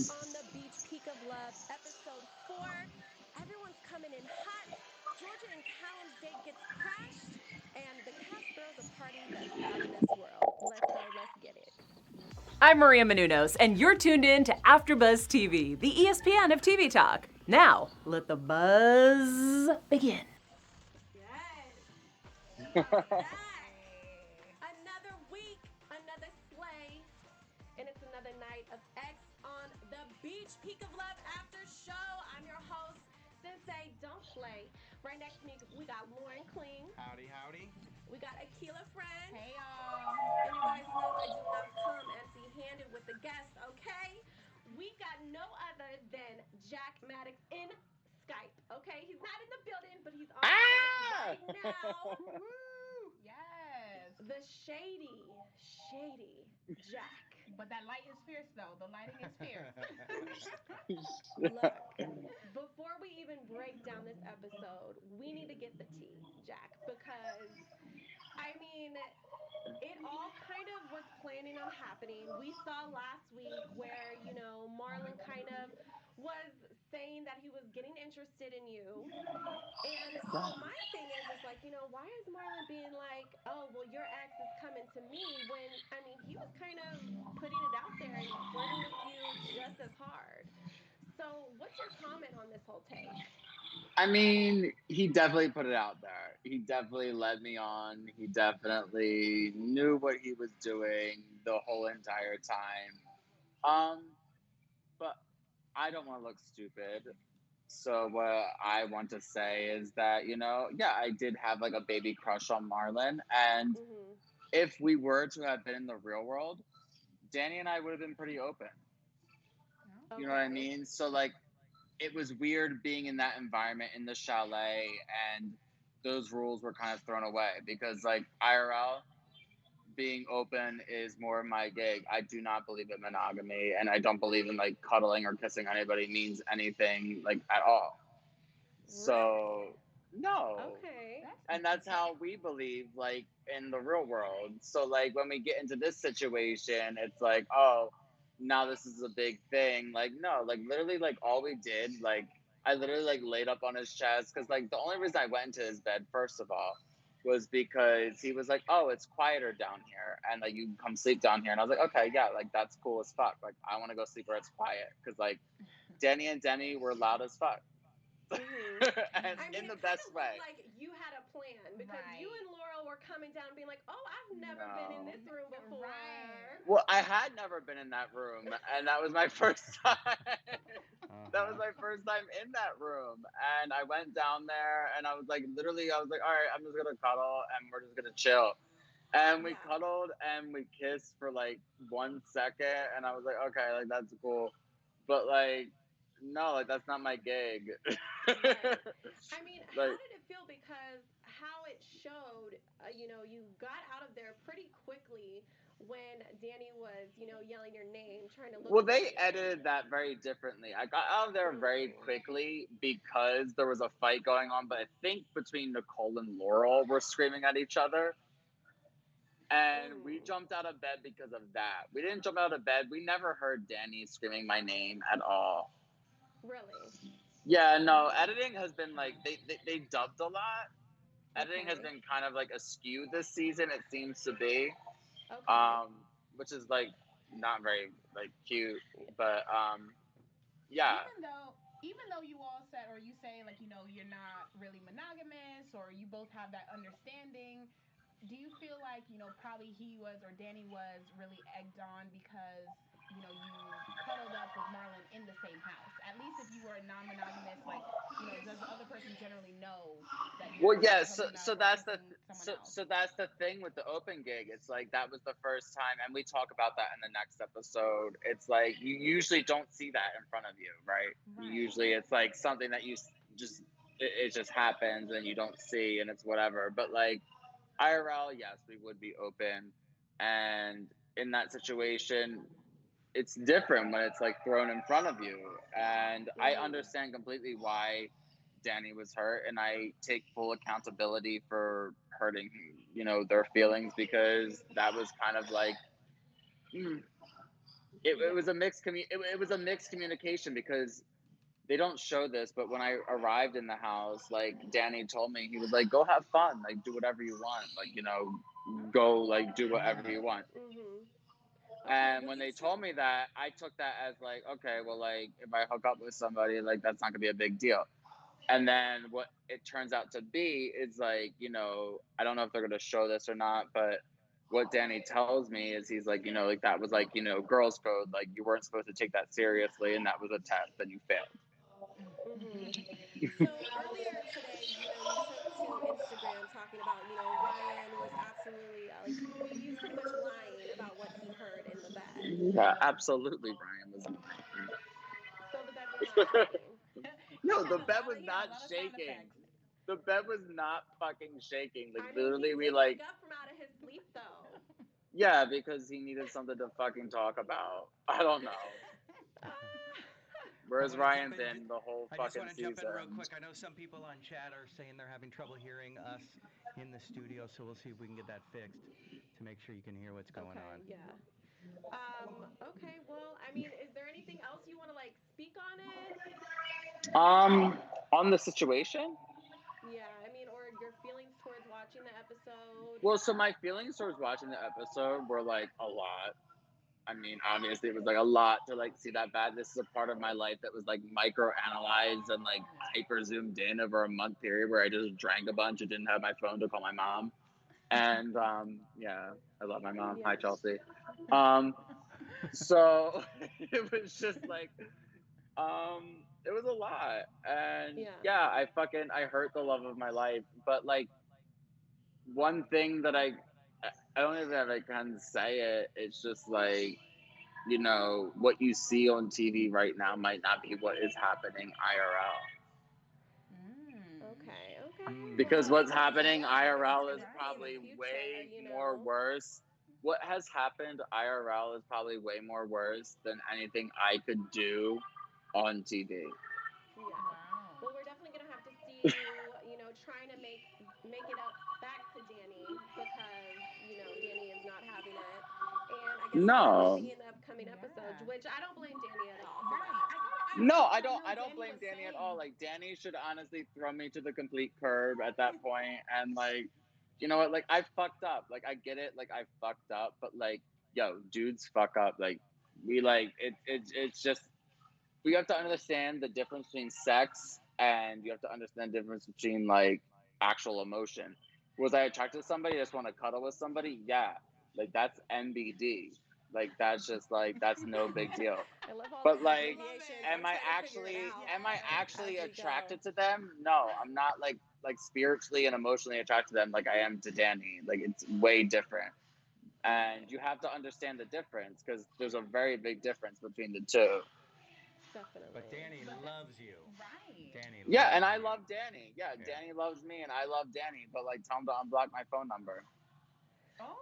on the beach, peak of love, episode 4. Everyone's coming in hot. Georgia and Callum's date gets crashed, and the cast throws a party that's out of this world. Let's go, let's get it. I'm Maria Menounos, and you're tuned in to AfterBuzz TV, the ESPN of TV talk. Now, let the buzz begin. Yes, we are back. Another week, another slay, and it's another night of X on the beach. Peak of Love after show. I'm your host, Sensei Don't Play. Right next to me, we got Lauren Clean. Howdy, howdy. We got Akila Friend. Hey y'all. And you guys know I do not come empty handed with the guests, okay? We got no other than Jack Maddox in Skype, okay? He's not in the building, but he's on Skype right now. Woo! Yes. The shady Jack. But that light is fierce though. The lighting is fierce. Look, before we even break down this episode, we need to get the tea, Jack, because I mean, it all kind of was planning on happening. We saw last week where, Marlon kind of was saying that he was getting interested in you. And so my thing is like, why is Marlon being like, oh, well, your ex is coming to me when, I mean, he was kind of putting it out there and flirting with you just as hard. So what's your comment on this whole take? I mean, he definitely put it out there. He definitely led me on. He definitely knew what he was doing the whole entire time. But I don't want to look stupid. So what I want to say is that, yeah, I did have like a baby crush on Marlon. And Mm-hmm. if we were to have been in the real world, Danny and I would have been pretty open. Okay. You know what I mean? So like it was weird being in that environment in the chalet, and those rules were kind of thrown away because like IRL being open is more my gig. I do not believe in monogamy, and I don't believe in like cuddling or kissing anybody means anything like at all. So Really? no. Okay. And that's how we believe like in the real world. So like when we get into this situation, it's like, oh, now this is a big thing. Like no, like literally like all we did, like I literally like laid up on his chest because like the only reason I went into his bed first of all was because he was like, oh, it's quieter down here and like you can come sleep down here. And I was like, okay, yeah, like that's cool as fuck. Like I want to go sleep where it's quiet because like Danny and Demi were loud as fuck. Mm-hmm. And I mean, in the it kind best of way. looked like you had a plan because you Right. and Laurel were coming down being like, oh, I've never been in No. this room before. Right. Well, I had never been in that room, and that was my first time. That was my first time in that room, and I went down there, and I was like, literally, I was like, all right, I'm just gonna cuddle, and we're just gonna chill. And we Yeah. cuddled, and we kissed for like 1 second, and I was like, okay, like that's cool, but like, no, like that's not my gig. Right. I mean, how Like, did it feel? Because how it showed, you got out of there pretty quickly when Danny was, yelling your name, trying to look well, for they you. edited that very differently. I got out of there very Mm. quickly because there was a fight going on, but I think between Nicole and Laurel were screaming at each other. And we Mm. jumped out of bed because of that. We didn't jump out of bed. We never heard Danny screaming my name at all. Really? Yeah, no, editing has been like, they dubbed a lot. Editing has Okay. been kind of like askew this season, it seems to be. Okay. Which is like not very like cute, but yeah. Even though you all said or you say like you're not really monogamous or you both have that understanding, do you feel like probably he was or Danny was really egged on because you cuddled up with Marlon in the same house? At least if you were non-monogamous, like does the other person generally know that Well, you're yeah, hooking up so or that's the kissing someone else? so that's the thing with the open gig. It's like that was the first time, and we talk about that in the next episode. It's like you usually don't see that in front of you, right? Right. Usually, it's like something that you just it just happens and you don't see, and it's whatever. But like IRL, yes, we would be open, and in that situation, it's different when it's like thrown in front of you. And I Mm. understand completely why Danny was hurt, and I take full accountability for hurting, their feelings because that was kind of like, mm, it Yeah. was a it was a mixed communication because they don't show this, but when I arrived in the house, like Danny told me, he was like, "Go have fun, like do whatever you want, like go like do whatever you want." Mhm. Okay. And Well, when you they too. told me that, I took that as like, okay, well, like if I hook up with somebody, like that's not gonna be a big deal. And then what it turns out to be is like, I don't know if they're gonna show this or not, but what Danny tells me is he's like, like that was like, girls' code, like you weren't supposed to take that seriously, and that was a test, and you failed. Mhm. So earlier today, you took to Instagram talking about, Ryan was absolutely like he was pretty much lying about what he heard in the bed. Yeah, absolutely. Ryan was So the bed was not shaking. no, He the had bed was a not lot of sound shaking. effects. The bed was not fucking shaking. Like I mean, he literally, we did like wake up from out of his sleep though. yeah, because he needed something to fucking talk about. I don't know. Ah. I Whereas want to jump Ryan's in. in the whole I just fucking want to jump in real season. quick. I know some people on chat are saying they're having trouble hearing us in the studio, so we'll see if we can get that fixed to make sure you can hear what's going Okay, on. yeah. Okay, well, I mean, is there anything else you want to like speak on it? On the situation. Yeah, I mean, or your feelings towards watching the episode? Well, so my feelings towards watching the episode were like a lot. I mean, obviously, it was like a lot to like see that bad. This is a part of my life that was like micro analyzed and like hyper zoomed in over a month period where I just drank a bunch and didn't have my phone to call my mom. And yeah, I love my mom. Hi, Yeah. Chelsea. Um, so it was just like it was a lot, and Yeah. yeah, I hurt the love of my life, but like one thing that I don't even have, I can say it. It's just like what you see on TV right now might not be what is happening IRL. Mm. Okay, okay. Well, Because we'll what's wait to happening see. IRL is Maybe in the probably Right. future, way more worse. What has happened IRL is probably way more worse than anything I could do on TV. Yeah. Wow. Well, we're definitely gonna have to see you, trying to make it up back to Danny because Danny is not having it, and I guess we're gonna have to No. see in the upcoming episodes. Yeah. Which I don't blame Danny at all for Right. that. I No, read I I don't. know I don't Danny blame was Danny at all. saying. Like Danny should honestly throw me to the complete curb at that point, and like, you know what? Like I fucked up. Like I get it. Like I fucked up, but like, yo, dudes fuck up. Like we like it. It's just we have to understand the difference between sex, and you have to understand the difference between like actual emotion. Was I attracted to somebody? I just want to cuddle with somebody? Yeah, like that's NBD. Like that's just like that's no big deal. I love all But the I like, love abbreviations. it. I'm trying to figure it out am I Yes. as actually we go. attracted to them? No, I'm not like spiritually and emotionally attracted to them like I am to Danny. Like it's way different. And you have to understand the difference because there's a very big difference between the two. But Definitely. Danny But that, loves you. right. Danny Yeah, and loves I you. love Danny. Yeah, Yeah. Danny loves me and I love Danny, but like tell him to unblock my phone number. Oh,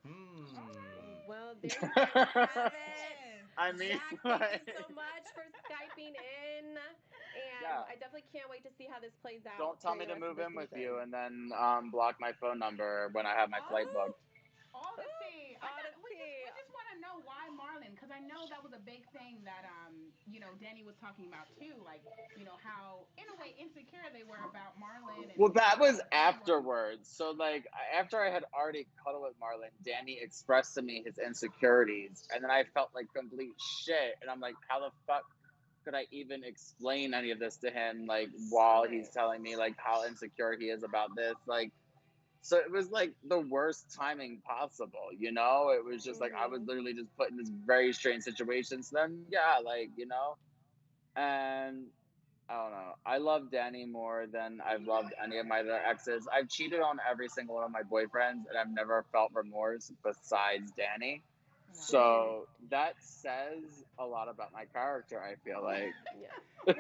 Mm, all right. Hmm. well, there you guys have it. Yes. I mean, Jack, thank you so like, much for Skyping in. And yeah. I definitely can't wait to see how this plays Don't out tell during me the to rest of move the in with you season. and then block my phone number when I have my All flight booked. all the tea. I All got the tea. we just want to know why Marlon, because I know that was a big thing that Danny was talking about too, like how in a way insecure they were about Marlon Well, and that was how they weren't. afterwards. So, like, after I had already cuddled with Marlon, Danny expressed to me his insecurities, and then I felt like complete shit. And I'm like, how the fuck could I even explain any of this to him? Like, while he's Right. telling me like how insecure he is about this, like, so it was like the worst timing possible. It was just like I was Mhm. literally just put in this very strange situation. So then, yeah, like and I don't know. I love Danny more than I've loved any of my other exes. I've cheated on every single one of my boyfriends, and I've never felt remorse besides Danny. Wow. Same. So that says a lot about my character, I feel like. Yeah. Well,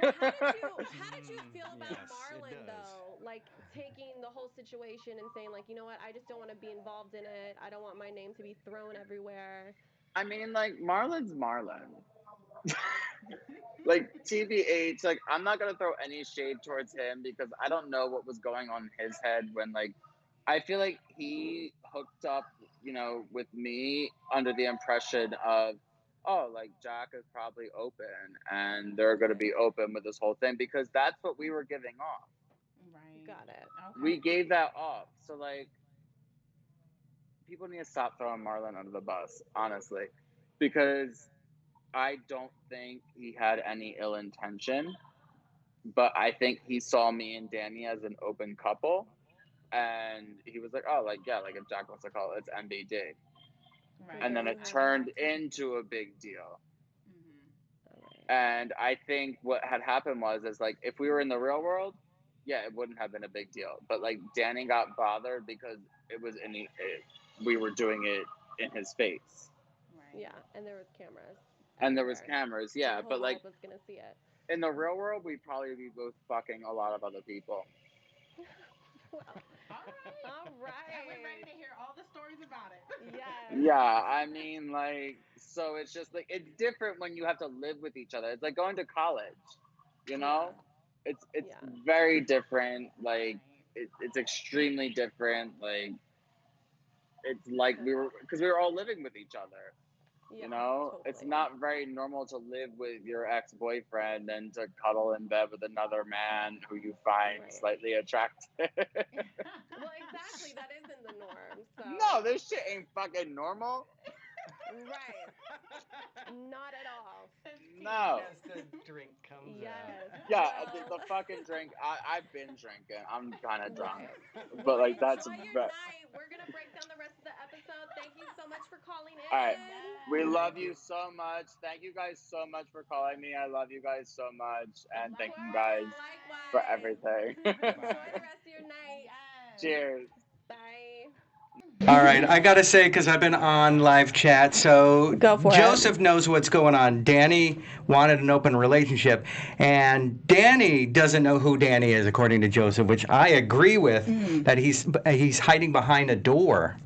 how did you feel about Yes, it Marlon does. though? Like taking the whole situation and saying like, you know what, I just don't want to be involved in it. I don't want my name to be thrown everywhere. I mean, like, Marlon's Marlon. Like, TBH, like, I'm not going to throw any shade towards him because I don't know what was going on in his head when, like, I feel like he hooked up, with me under the impression of oh, like Jack is probably open and they're going to be open with this whole thing because that's what we were giving off. Right. Got it. Okay. We gave that off. So, like, people need to stop throwing Marlon under the bus, honestly, because I don't think he had any ill intention, but I think he saw me and Danny as an open couple. And he was like, oh, like, yeah, like if Jack wants to call it, it's MBD. Right. And then it Mhm. turned into a big deal. Mhm. And I think what had happened is like, if we were in the real world, yeah, it wouldn't have been a big deal. But like, Danny got bothered because it was we were doing it in his face. Right. Yeah, and there was cameras. And there was everywhere. cameras, The yeah. whole But like, world was gonna see it. in the real world, we'd probably be both fucking a lot of other people. Well, All right. all And we're ready right. to hear all the stories about it. Yes. Yeah, I mean, like, so it's just like, it's different when you have to live with each other. It's like going to college, you know? It's Yeah. very different. Like, Right. it's extremely different. Like, it's like because we were all living with each other. Yeah, You know, totally. it's not very normal to live with your ex-boyfriend and to cuddle in bed with another man who you find Right. slightly attractive. Well, exactly. That isn't the norm. So. No, this shit ain't fucking normal. Right. Not at all. No. As the drink comes Yes. Yeah, Well, the fucking drink. I've been drinking. I'm kind of drunk, right. but Well, like that's. enjoy your But, night. We're gonna break down the rest of the episode. Thank you so much for calling in. all right, we Yes. love you so much. Thank you guys so much for calling me. I love you guys so much, and thank you guys Likewise. for everything. Enjoy the rest of your night. Yes. Cheers. Bye. All right, I gotta say, because I've been on live chat, so Go for it. Joseph knows what's going on. Danny wanted an open relationship, and Danny doesn't know who Danny is, according to Joseph, which I agree with, that he's hiding behind a door.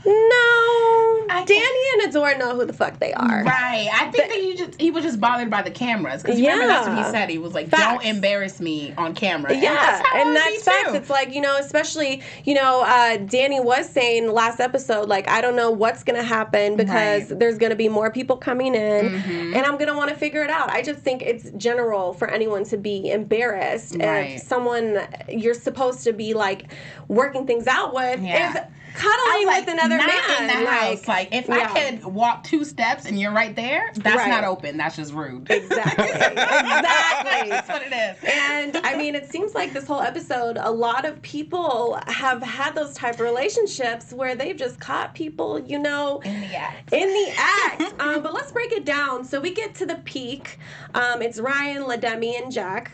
No, Danny and Adora know who the fuck they are. Right. I think that he was just bothered by the cameras. Because remember, that's what he said. He was like, Facts. don't embarrass me on camera. Yeah, and that's that's facts. It's like, especially, Danny was saying last episode, like, I don't know what's going to happen because there's going to be more people coming in and I'm going to want to figure it out. I just think it's general for anyone to be embarrassed if someone you're supposed to be, like, working things out with is cuddling with another man. In the house. Like, if I could walk 2 steps and you're right there, that's not open. That's just rude. Exactly. Exactly. That's what it is. And I mean, it seems like this whole episode, a lot of people have had those type of relationships where they've just caught people, in the act. But let's break it down. So we get to the peak. It's Ryan, LaDemi, and Jack.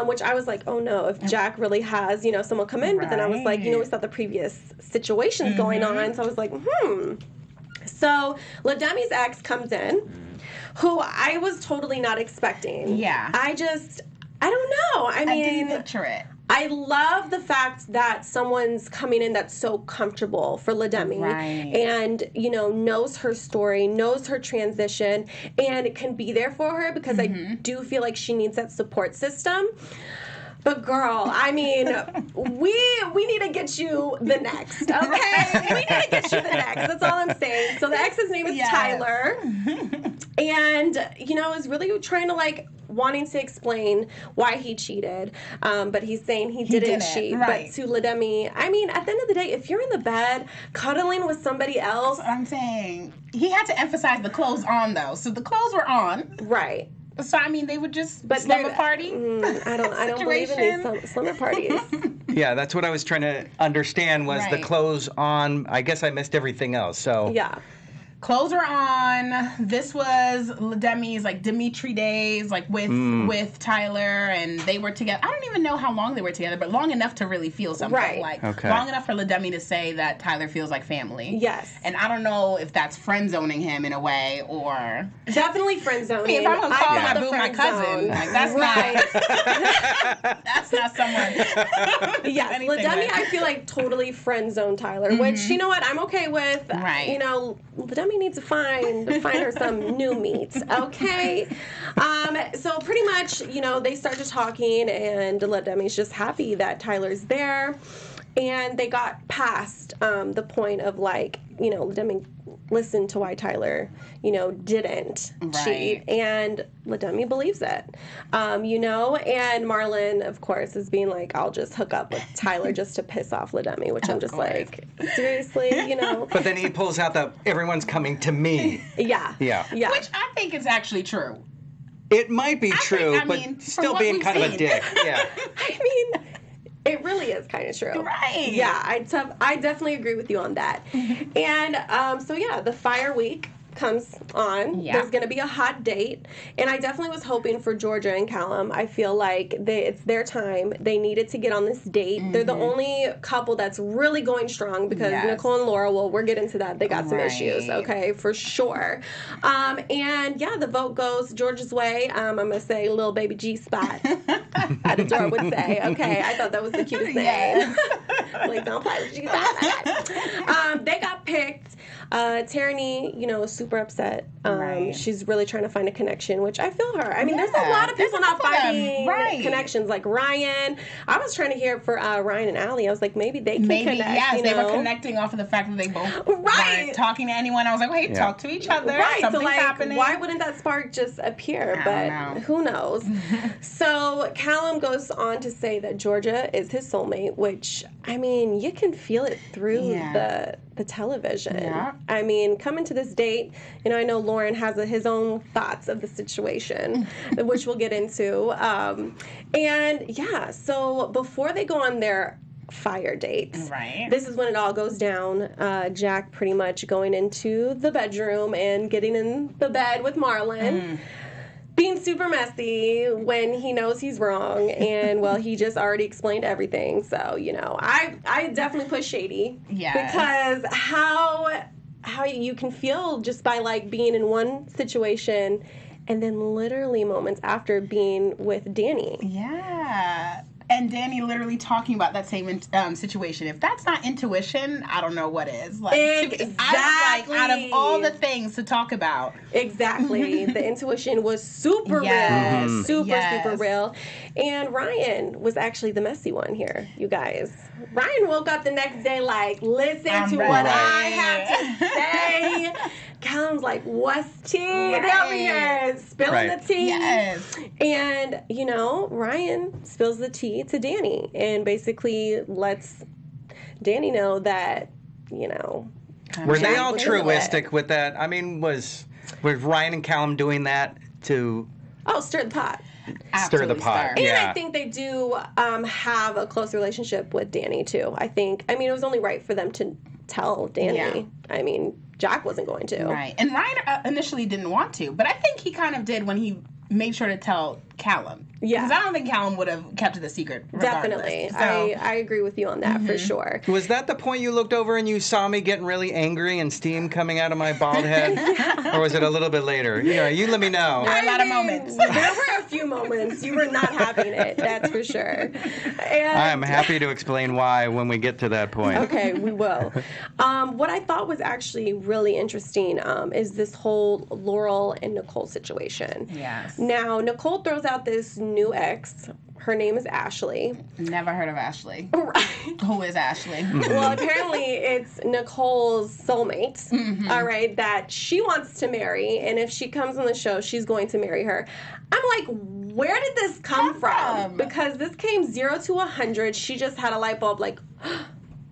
Which I was like, oh no, if Jack really has, someone come in. But then I was like, we saw the previous situations going on. So I was like, So LaDemi's ex comes in, who I was totally not expecting. Yeah. I don't know. I mean, didn't picture it. I love the fact that someone's coming in that's so comfortable for LaDemi and, knows her story, knows her transition, and can be there for her because I do feel like she needs that support system. But girl, I mean, we need to get you the next, okay? We need to get you the next. That's all I'm saying. So the ex's name is Tyler. And, is really trying to, wanting to explain why he cheated. But he's saying he didn't cheat. Right. But to LaDemi, I mean, at the end of the day, if you're in the bed cuddling with somebody else. That's what I'm saying. He had to emphasize the clothes on, though. So the clothes were on. Right. So, I mean, they would just slumber party. I don't believe in these slumber parties. Yeah, that's what I was trying to understand was the clothes on. I guess I missed everything else. So yeah. Clothes are on. This was LaDemi's Dimitri days, with Tyler, and they were together. I don't even know how long they were together, but long enough to really feel something. Long enough for LaDemi to say that Tyler feels like family. Yes. And I don't know if that's friend zoning him in a way or definitely friend zoning. If I'm gonna call my boo my cousin, that's not that's not someone. Yes, LaDemi, I feel like totally friend zone Tyler, which you know what I'm okay with. Right. LaDemi needs to find her some new meat, okay? So pretty much, they start to talking, and LaDemi's just happy that Tyler's there. and they got past the point of like, you know, Ledemi listened to why Tyler, you know, didn't cheat, and Ledemi believes it, you know, and Marlon, of course, is being like, I'll just hook up with Tyler just to piss off Ledemi, which I'm just like, seriously, you know. But then he pulls out the everyone's coming to me. Yeah. Which I think is actually true. It might be true, I but mean, still being kind of a dick. Yeah. I mean, it really is kind of true. Right. Yeah, I definitely agree with you on that. And so, yeah, the fire week comes on. Yeah. There's going to be a hot date. And I definitely was hoping for Georgia and Callum. I feel like it's their time. They needed to get on this date. They're the only couple that's really going strong because Nicole and Laura, well, we're getting to that. They got some issues, okay, for sure. And, yeah, the vote goes Georgia's way. I'm going to say little baby G-spot. Adora would say. Okay, I thought that was the cutest name. Like, don't play with G-spot. They got picked. Tierney, you know, is super upset. She's really trying to find a connection, which I feel her. I mean, there's a lot of people not finding connections. Like Ryan, I was trying to hear for Ryan and Allie. I was like, maybe they can connect. Yes, you they know? were connecting off of the fact that they both weren't talking to anyone. I was like, wait, talk to each other. Right, Something's so like, happening. why wouldn't that spark just appear? I But don't know. who knows? So Callum goes on to say that Georgia is his soulmate, which, I mean, you can feel it through the television. Yeah. I mean, coming to this date, you know, I know Lauren has his own thoughts of the situation, which we'll get into. And yeah, so before they go on their fire date, this is when it all goes down. Jack pretty much going into the bedroom and getting in the bed with Marlon. Being super messy when he knows he's wrong, and well, he just already explained everything. So, you know, I definitely put shady. Because how you can feel just by like being in one situation and then literally moments after being with Danny. Yeah. And Danny literally talking about that same situation. If that's not intuition, I don't know what is. Like, Exactly. I was like, out of all the things to talk about. Exactly. The intuition was super real. Super real. And Ryan was actually the messy one here, you guys. Ryan woke up the next day like, listen to what I have to say. Callum's like, what's tea? Help me here. Spilling the tea. Yes. And, you know, Ryan spills the tea to Danny and basically lets Danny know that, you know. Were they all truistic with that? I mean, was Ryan and Callum doing that to... Oh, stir the pot. Stir the pot. And I think they do have a close relationship with Danny, too. I mean, it was only right for them to tell Danny. Yeah. I mean, Jack wasn't going to. Right. And Ryan initially didn't want to, but I think he kind of did when he made sure to tell Callum. Yeah. Because I don't think Callum would have kept it a secret regardless. Definitely. So. I agree with you on that for sure. Was that the point you looked over and you saw me getting really angry and steam coming out of my bald head? Or was it a little bit later? You know, you let me know. There were a lot of moments. There were a few moments. You were not having it, that's for sure. And I am happy to explain why when we get to that point. Okay, we will. What I thought was actually really interesting is this whole Laurel and Nicole situation. Yes. Now, Nicole throws out this new ex. Her name is Ashley. Never heard of Ashley. Right. Who is Ashley? Well, apparently it's Nicole's soulmate, all right, that she wants to marry, and if she comes on the show, she's going to marry her. I'm like, where did this come from? Because this came 0 to 100. She just had a light bulb like,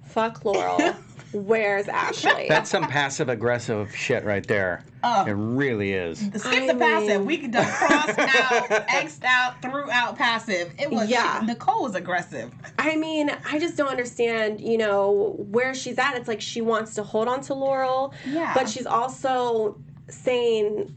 fuck Laurel. Where's Ashley? That's some passive-aggressive shit right there. It really is. Skip the passive. We could just cross out, X'd out, threw out passive. It was Nicole was aggressive. I mean, I just don't understand, you know, where she's at. It's like she wants to hold on to Laurel, but she's also saying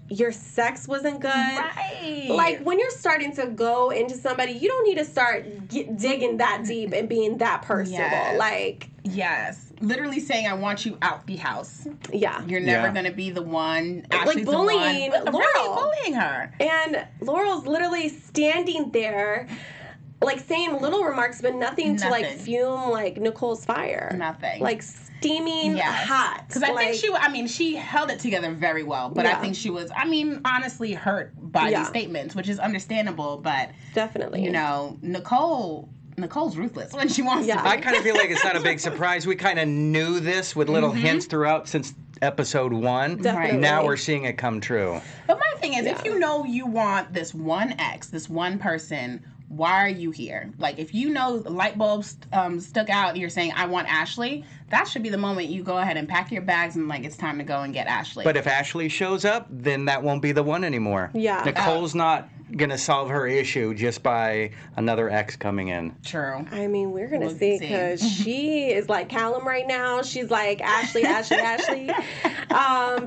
your sex wasn't good. Right. Like, when you're starting to go into somebody, you don't need to start digging that deep and being that personable. Yes. Like... Yes. Literally saying, I want you out the house. Yeah. You're never going to be the one. Ashley's like bullying the one. Laurel. Really bullying her. And Laurel's literally standing there, like, saying little remarks, but nothing. To, like, fume, like, Nicole's fire. Nothing. Like, steaming hot. Because I think she held it together very well, but I think she was, honestly hurt by these statements, which is understandable, but... Definitely. You know, Nicole... Nicole's ruthless when she wants to be. I kind of feel like it's not a big surprise. We kind of knew this with little hints throughout since episode 1. Definitely. Now we're seeing it come true. But my thing is, if you know you want this one ex, this one person, why are you here? Like, if you know the light bulbs stuck out and you're saying, I want Ashley, that should be the moment you go ahead and pack your bags and, like, it's time to go and get Ashley. But if Ashley shows up, then that won't be the one anymore. Yeah. Nicole's not going to solve her issue just by another ex coming in. True. I mean, we're going to We'll see see. because she is like Callum right now. She's like Ashley, Ashley, Ashley.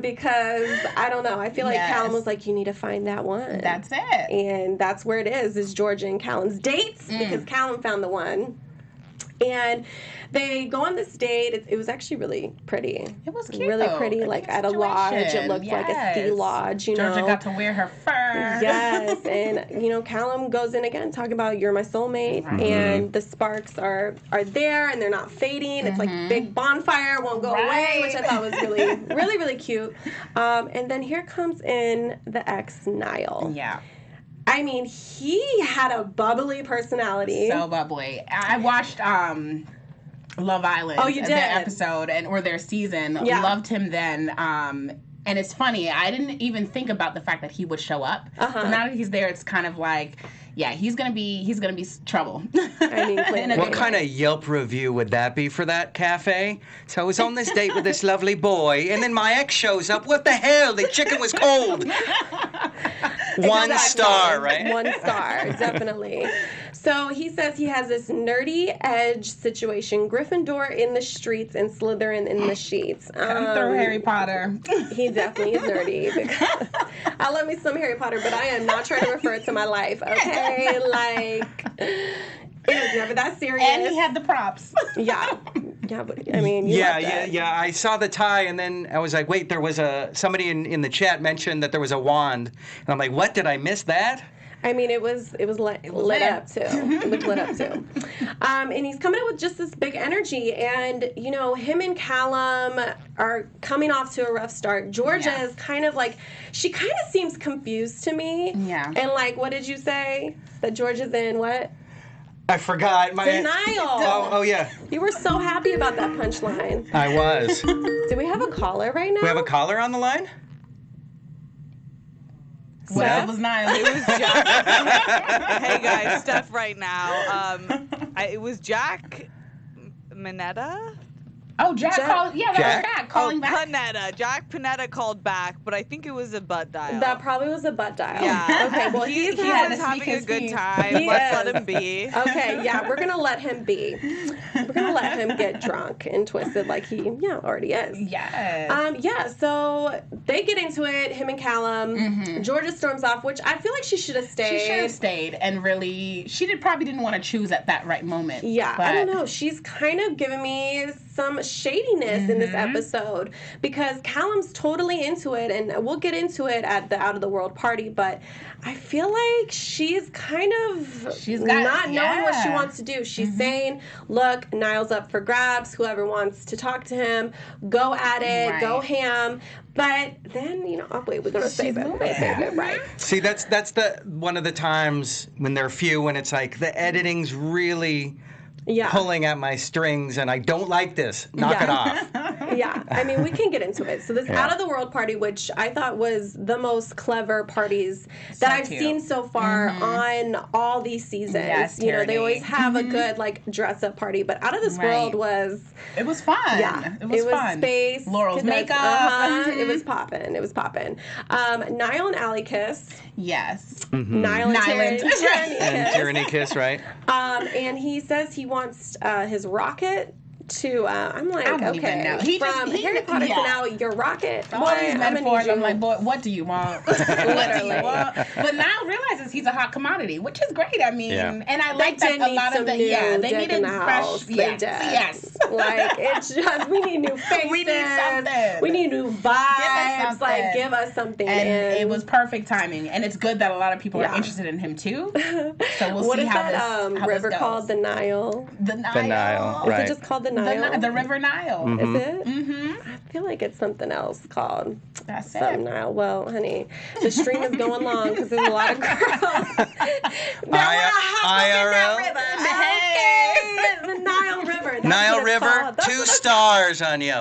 Because, I don't know. I feel like Yes. Callum was like, you need to find that one. That's it. And that's where it is Georgia and Callum's dates because Callum found the one. And they go on this date. It was actually really pretty. It was cute. Really pretty, A like cute at a lodge. It situation. looked like a ski Yes. lodge, you Georgia know. got to wear her fur. Yes, and you know, Callum goes in again talking about you're my soulmate, and the sparks are there, and they're not fading. It's like big bonfire, won't go away, which I thought was really, really, really cute. And then here comes in the ex, Niall. Yeah. I mean, he had a bubbly personality. So bubbly. I watched Love Island. Oh, you did? Their episode or their season. Yeah. Loved him then. And it's funny. I didn't even think about the fact that he would show up. Uh-huh. So now that he's there, it's kind of like, yeah, he's gonna be trouble. I mean, clearly. What kind of Yelp review would that be for that cafe? So I was on this date with this lovely boy, and then my ex shows up. What the hell? The chicken was cold. One Exactly. star, right? 1 star, definitely. So he says he has this nerdy edge situation: Gryffindor in the streets and Slytherin in the sheets. Come through, Harry Potter. He definitely is nerdy. Because I love me some Harry Potter, but I am not trying to refer to my life. Okay, like it was never that serious. And he had the props. yeah, but I mean, you love that. Yeah. I saw the tie, and then I was like, wait, there was somebody in the chat mentioned that there was a wand, and I'm like, what? Did I miss that? I mean, it was lit up too. It was lit up too. And he's coming in with just this big energy, and you know, him and Callum are coming off to a rough start. Georgia is kind of like, she kind of seems confused to me. Yeah. And like, what did you say? That Georgia's in what? I forgot. Denial. Oh, yeah. You were so happy about that punchline. I was. Do we have a caller right now? We have a caller on the line? Well, it was Niall. It was Jack. Hey guys, Steph right now. It was Jack Minetta. Oh, Jack called. Yeah, that was Jack calling back. Panetta. Jack Panetta called back, but I think it was a butt dial. That probably was a butt dial. Yeah. Okay, well, he he's was to having speak a his good piece. time. He Let's is. let him be. Okay, yeah, we're going to let him be. We're going to let him get drunk and twisted like he, already is. Yes. So they get into it, him and Callum. Georgia storms off, which I feel like she should have stayed. She should have stayed, and really, probably didn't want to choose at that right moment. Yeah, but I don't know. She's kind of giving me some shadiness in this episode because Callum's totally into it, and we'll get into it at the Out of the World party, but I feel like she's kind of not knowing what she wants to do. She's saying, look, Niall's up for grabs. Whoever wants to talk to him, go at it, go ham. But then, oh, wait, we're going to save it. We're going to save it, right. See, that's the one of the times when they're few, when it's like the editing's really pulling at my strings, and I don't like this. Knock it off. Yeah, I mean, we can get into it. So this Out of the World party, which I thought was the most clever parties that I've seen so far on all these seasons. Yes, they always have a good dress up party, but Out of this World was fun. Yeah, it was fun. Space, Laurel's makeup. It was popping. It was popping. Niall and Allie kiss. Yes. Niall and Tyranny kiss, right? And he says he wants his rocket to, I'm like, I don't okay. even know. From Harry Potter to now, your rocket. All these metaphors, I'm like, boy, what do you want? Literally. But now realizes he's a hot commodity, which is great. I mean, and I like they that a lot of the, they in needed the fresh, house. They did. Yes. Like, it's just, we need new faces. We need something. We need new vibes. Give us something. And it was perfect timing. And it's good that a lot of people are interested in him too. So we'll see how that river called? The Nile? The Nile. Right. Is it just called the Nile? The River Nile. Is it? Mm-hmm. I feel like it's something else called something Nile. Well, honey, the stream is going long because there's a lot of girls that want to hop up in that river. Niall what it's River, called. That's 2 what it's- stars on you.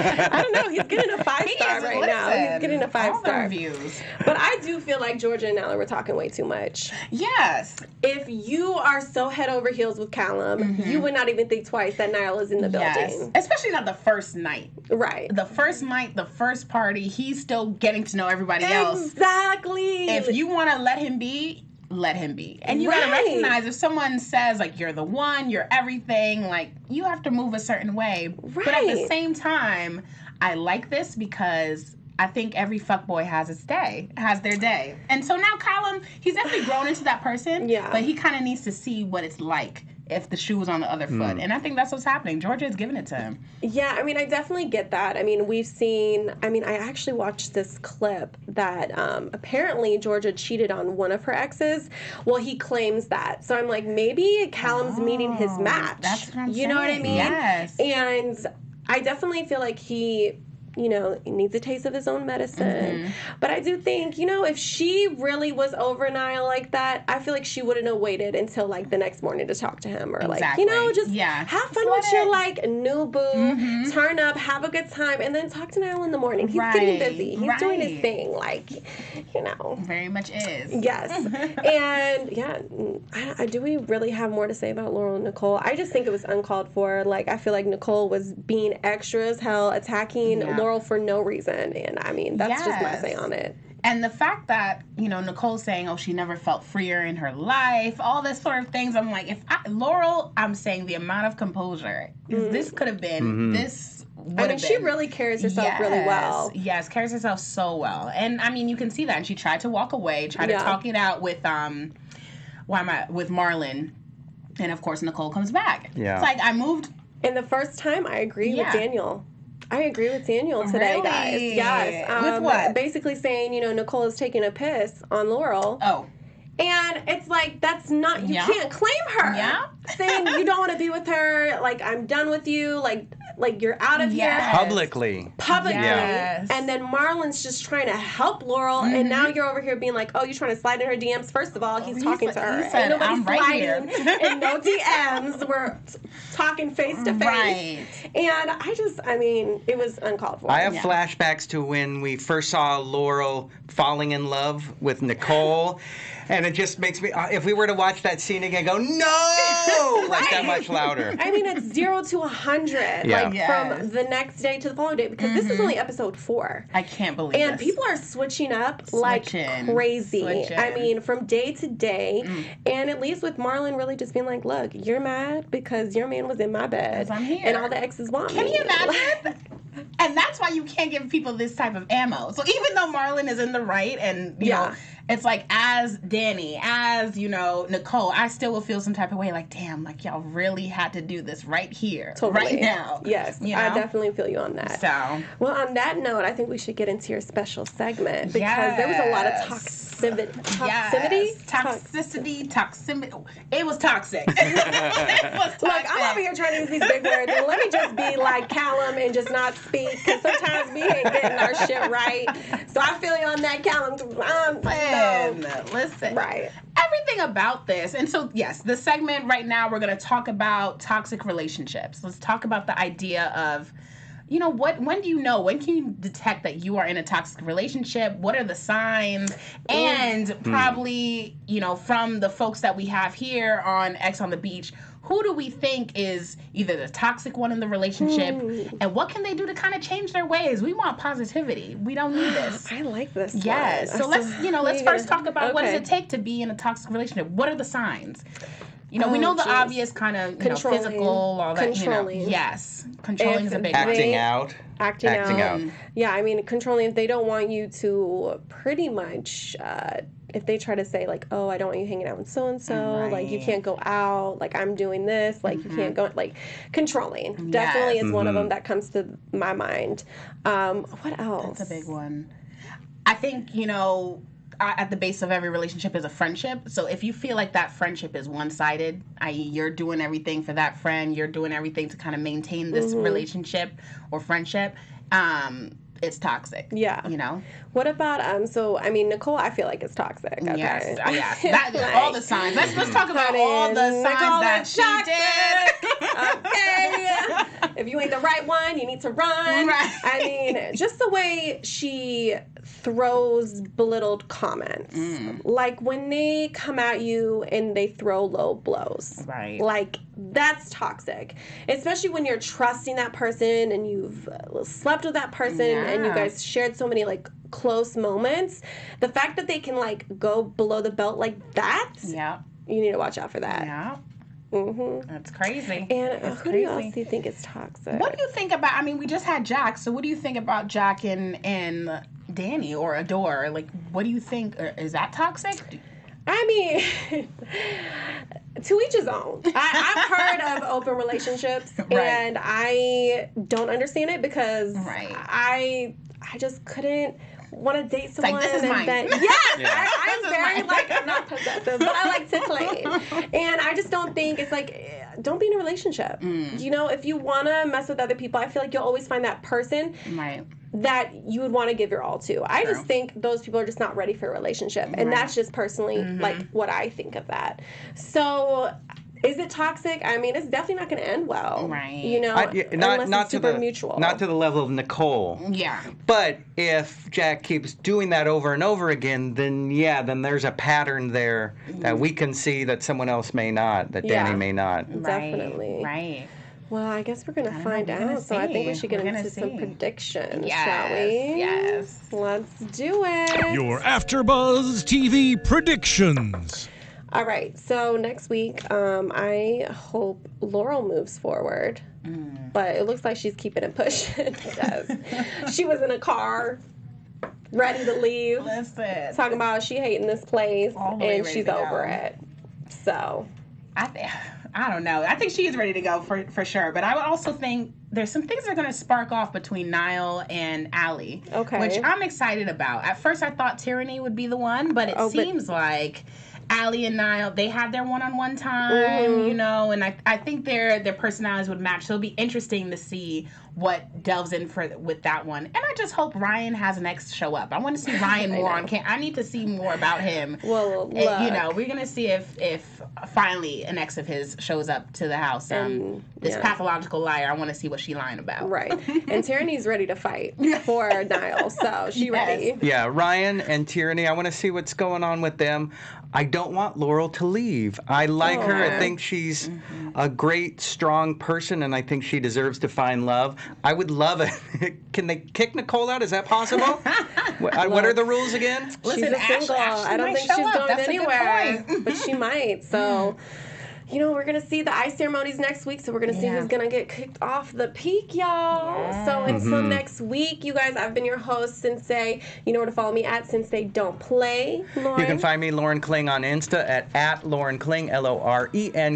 I don't know. He's getting a 5-star right now. He's getting a All the 5-star. reviews. But I do feel like Georgia and Niall were talking way too much. Yes. If you are so head over heels with Callum, you would not even think twice that Niall is in the building. Yes. Especially not the first night. Right. The first night, the first party, he's still getting to know everybody else. Exactly. If you want to let him be, let him be. And you got to recognize if someone says, like, you're the one, you're everything, like, you have to move a certain way. Right. But at the same time, I like this because I think every fuckboy has their day. And so now Callum, he's definitely grown into that person. Yeah. But he kind of needs to see what it's like if the shoe was on the other foot. And I think that's what's happening. Georgia is giving it to him. Yeah, I mean, I definitely get that. I mean, I actually watched this clip that apparently Georgia cheated on one of her exes. Well, he claims that. So I'm like, maybe Callum's meeting his match. That's what I'm saying. You know what I mean? Yes. And I definitely feel like he needs a taste of his own medicine. But I do think, if she really was over Niall like that, I feel like she wouldn't have waited until, like, the next morning to talk to him. Or, Exactly. just have fun with your, like, new boo, turn up, have a good time, and then talk to Niall in the morning. He's getting busy. He's doing his thing. Like, Very much is. Yes. And, yeah, do we really have more to say about Laurel and Nicole? I just think it was uncalled for. Like, I feel like Nicole was being extra as hell, attacking Laurel for no reason. And, I mean, that's just my say on it. And the fact that, Nicole's saying, she never felt freer in her life, all this sort of things, I'm like, Laurel, I'm saying the amount of composure, this could have been, this would have been. She really carries herself really well. Yes, carries herself so well. And, I mean, you can see that. And she tried to walk away, tried to talk it out with Marlon. And, of course, Nicole comes back. Yeah. It's like, I moved. And the first time, I agree with Daniel. I agree with Daniel today, Really? guys. Yes. With what? Basically saying, Nicole is taking a piss on Laurel. Oh. And it's like, that's not, you can't claim her. Yeah. Saying you don't want to be with her, like, I'm done with you, like you're out of here. Publicly. Yes. And then Marlon's just trying to help Laurel, and now you're over here being like, oh, you're trying to slide in her DMs. First of all, he's talking to her. He said, Ain't nobody I'm right sliding here. and no DMs. We're talking face to face. Right. And it was uncalled for. I have flashbacks to when we first saw Laurel falling in love with Nicole. And it just makes me, if we were to watch that scene again, go, no! Like that much louder. I mean, it's 0 to 100, from the next day to the following day, because this is only episode 4. I can't believe it. And people are switching up like crazy. I mean, from day to day. And at least with Marlon really just being like, look, you're mad because your man was in my bed. I'm here. And all the exes want me. Can you imagine? And that's why you can't give people this type of ammo. So even though Marlon is in the right and, you know, it's like as Danny, as, Nicole, I still will feel some type of way like, damn, like y'all really had to do this right here, right now. Yes, I definitely feel you on that. So, well, on that note, I think we should get into your special segment because there was a lot of toxicity. Toxicity. It was toxic. It was toxic. Look, I'm over here trying to use these big words, and let me just be like Callum and just not speak, because sometimes we ain't getting our shit right. So I feel you on that, Callum. Listen. Right. Everything about this. And so, yes, the segment right now, we're going to talk about toxic relationships. Let's talk about the idea of, when do you know? When can you detect that you are in a toxic relationship? What are the signs? And probably, from the folks that we have here on X on the Beach, who do we think is either the toxic one in the relationship, and what can they do to kind of change their ways? We want positivity. We don't need this. I like this. Yes. So let's first talk about what does it take to be in a toxic relationship? What are the signs? We know the obvious kind of physical, all that. Controlling. Yes, controlling is a big one. Acting out. Yeah, I mean, controlling. If they don't want you to, pretty much. If they try to say, like, oh, I don't want you hanging out with so-and-so, like, you can't go out, like, I'm doing this, like, you can't go, like, controlling. Definitely is one of them that comes to my mind. What else? That's a big one. I think, at the base of every relationship is a friendship. So if you feel like that friendship is one-sided, i.e. you're doing everything for that friend, you're doing everything to kind of maintain this relationship or friendship, it's toxic. Yeah. What about Nicole, I feel like it's toxic. Okay. Yes. All the signs. Let's talk about all the signs that she did. Okay. If you ain't the right one, you need to run. Right. I mean, just the way she throws belittled comments. Like when they come at you and they throw low blows. Right. Like, that's toxic. Especially when you're trusting that person and you've slept with that person and you guys shared so many, like, close moments. The fact that they can, like, go below the belt like that, Yeah. you need to watch out for that. Yeah. Mm-hmm. That's crazy. And That's who else do you think is toxic? What do you think about, I mean, we just had Jack, so what do you think about Jack and Danny or Adore? Like, what do you think? Is that toxic? I mean, to each his own. I've heard of open relationships, and I don't understand it because I just couldn't want to date someone. Like, this is mine. I'm very, like, I'm not possessive, but I like to claim. And I just don't think it's like, don't be in a relationship. You know, if you want to mess with other people, I feel like you'll always find that person that you would want to give your all to. I just think those people are just not ready for a relationship. And that's just personally, like, what I think of that. So, is it toxic? I mean, it's definitely not going to end well. Right. You know, unless it's super mutual. Not to the level of Nicole. Yeah. But if Jack keeps doing that over and over again, then there's a pattern there that we can see that someone else may not, that Danny may not. Definitely. Right. Well, I guess we're going to find out. So I think we should get into some predictions, shall we? Yes. Let's do it. Your AfterBuzz TV predictions. All right, so next week, I hope Laurel moves forward, but it looks like she's keeping it pushing because she was in a car, ready to leave, talking about she hating this place, and she's over it. So, I don't know. I think she is ready to go for sure, but I would also think there's some things that are going to spark off between Niall and Allie, which I'm excited about. At first, I thought Tyranny would be the one, but it seems like Allie and Niall, they had their one-on-one time, you know, and I think their personalities would match. So it'll be interesting to see what delves in with that one. And I just hope Ryan has an ex show up. I want to see Ryan more on camera. I need to see more about him. Well, you know, we're going to see if finally an ex of his shows up to the house. This pathological liar, I want to see what she's lying about. Right. And Tyranny's ready to fight for Niall, so she ready. Yeah, Ryan and Tyranny, I want to see what's going on with them. I don't want Laurel to leave. I like her. I think she's a great, strong person, and I think she deserves to find love. I would love it. Can they kick Nicole out? Is that possible? What are the rules again? She's a single. I don't think she's going anywhere, but she might. So, you know, we're going to see the ice ceremonies next week, so we're going to see who's going to get kicked off the peak, y'all. Yeah. So until next week, you guys, I've been your host, Sensei. You know where to follow me at Sensei Don't Play. Lauren. You can find me, Lauren Kling, on Insta at Lauren Kling, LORENKLING.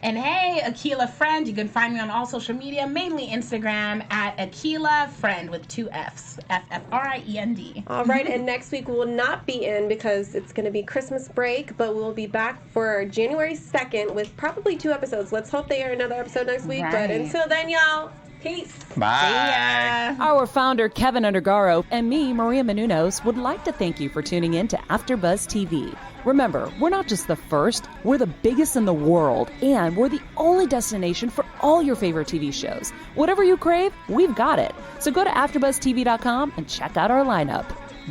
And hey, Aquila Friend, you can find me on all social media, mainly Instagram, at Aquila Friend with 2 Fs, FFRIEND. All right, and next week we will not be in because it's going to be Christmas break, but we'll be back for January 2nd with probably 2 episodes. Let's hope they are another episode next week, but until then, y'all, peace. Bye. Our founder, Keven Undergaro, and me, Maria Menounos, would like to thank you for tuning in to AfterBuzz TV. Remember, we're not just the first, we're the biggest in the world, and we're the only destination for all your favorite TV shows. Whatever you crave, we've got it. So go to AfterBuzzTV.com and check out our lineup.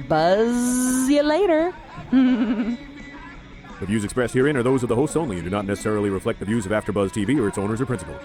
Buzz you later. The views expressed herein are those of the hosts only and do not necessarily reflect the views of AfterBuzz TV or its owners or principals.